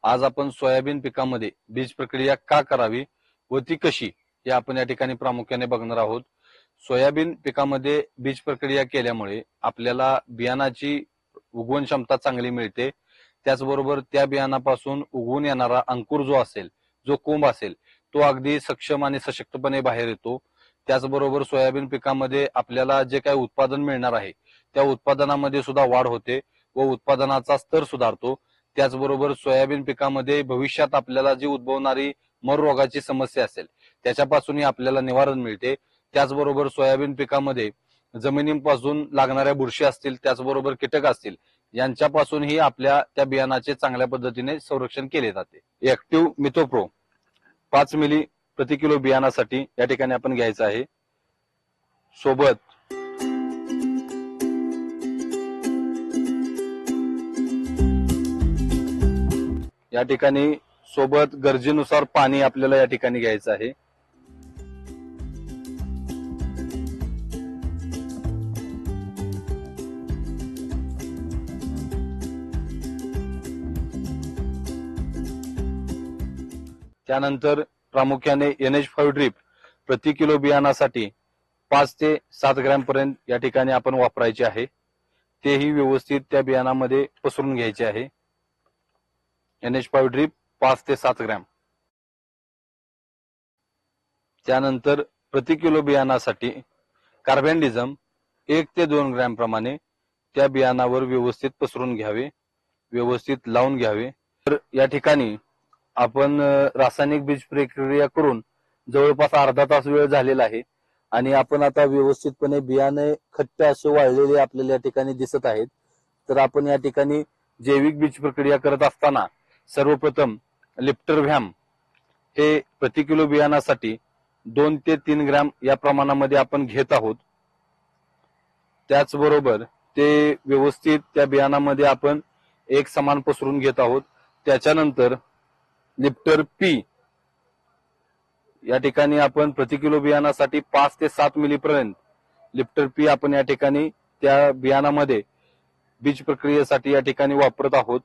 आज आपण सोयाबीन पिकामध्ये बीज प्रक्रिया का करावी व ती कशी हे आपण या ठिकाणी प्रामुख्याने बघणार आहोत। सोयाबीन पिकामध्ये बीज प्रक्रिया केल्यामुळे आपल्याला बियाणाची उगवण क्षमता चांगली मिळते। त्याचबरोबर त्या बियाणापासून उगवून येणारा अंकुर जो असेल, जो कोंब असेल, तो अगदी सक्षम आणि सशक्तपणे बाहेर येतो। त्याचबरोबर सोयाबीन पिकामध्ये आपल्याला जे काही उत्पादन मिळणार आहे त्या उत्पादनामध्ये सुद्धा वाढ होते व उत्पादनाचा स्तर सुधारतो। त्याचबरोबर सोयाबीन पिकामध्ये भविष्यात आपल्याला जी उद्भवणारी मर रोगाची समस्या असेल त्याच्यापासूनही आपल्याला निवारण मिळते। त्याचबरोबर सोयाबीन पिकामध्ये जमिनीपासून लागणाऱ्या बुरशी असतील, त्याचबरोबर कीटक असतील, यांच्यापासूनही आपल्या त्या बियाणाचे चांगल्या पद्धतीने संरक्षण केले जाते। ऍक्टिव्ह मिथोप्रो 5 मिली प्रति किलो बियाणासाठी या ठिकाणी आपण घ्यायचं आहे। सोबत या ठिकाणी सोबत गरजेनुसार पाणी आपल्याला या ठिकाणी घ्यायचं आहे। त्यानंतर प्रामुख्याने NH5 ड्रीप प्रति किलो बियाणासाठी 5 ते 7 ग्रॅम पर्यंत या ठिकाणी आपण वापरायचे आहे। तेही व्यवस्थित त्या बियाणामध्ये पसरून घ्यायचे आहे। NH5 ड्रीप 5 ते 7 ग्रॅम। त्यानंतर प्रति किलो बियाणासाठी कार्बेंडिझम 1 ते 2 ग्रॅम प्रमाणे त्या बियाणावर व्यवस्थित पसरून घ्यावे, व्यवस्थित लावून घ्यावे। तर या ठिकाणी आपण रासायनिक बीज प्रक्रिया करून जवळपास अर्धा तास वेळ झालेला आहे आणि आपण आता व्यवस्थितपणे बियाणे खट्ट असे वाळलेले आपल्याला या ठिकाणी दिसत आहेत। तर आपण या ठिकाणी जैविक बीज प्रक्रिया करत असताना सर्वप्रथम लिप्टर व्हॅम हे प्रति किलो बियाणासाठी 2 ते 3 ग्रॅम या प्रमाणामध्ये आपण घेत आहोत। त्याचबरोबर ते व्यवस्थित त्या बियाणामध्ये आपण एक समान पसरून घेत आहोत। त्याच्यानंतर लिप्टर पी या ठिकाणी आपण प्रति किलो बियाणासाठी 5 ते 7 मिली पर्यंत लिप्टर पी आपण या ठिकाणी त्या बियाणामध्ये बीज प्रक्रियेसाठी या ठिकाणी वापरत आहोत।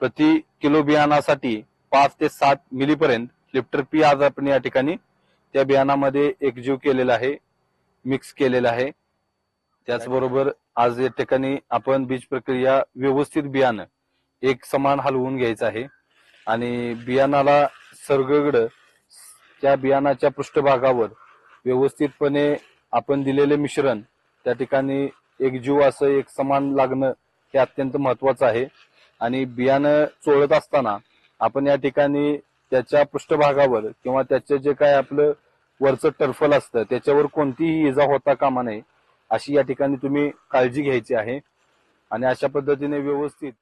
प्रति किलो बियाणासाठी 5 ते 7 मिली पर्यंत लिप्टर पी आज आपण या ठिकाणी त्या बियाणामध्ये एकजीव केलेला आहे, मिक्स केलेला आहे। त्याचबरोबर आज या ठिकाणी आपण बीज प्रक्रिया व्यवस्थित बियाणं एक समान हलवून घ्यायचं आहे आणि बियाणाला सगळीकडे त्या बियाणाच्या पृष्ठभागावर व्यवस्थितपणे आपण दिलेले मिश्रण त्या ठिकाणी एकजीव असं एक समान लागणं हे अत्यंत महत्वाचं आहे। आणि बियाणं चोळत असताना आपण या ठिकाणी त्याच्या पृष्ठभागावर किंवा त्याचे जे काय आपलं वरचं टर्फल असतं त्याच्यावर कोणतीही इजा होता कामा नये अशी या ठिकाणी तुम्ही काळजी घ्यायची आहे। आणि अशा पद्धतीने व्यवस्थित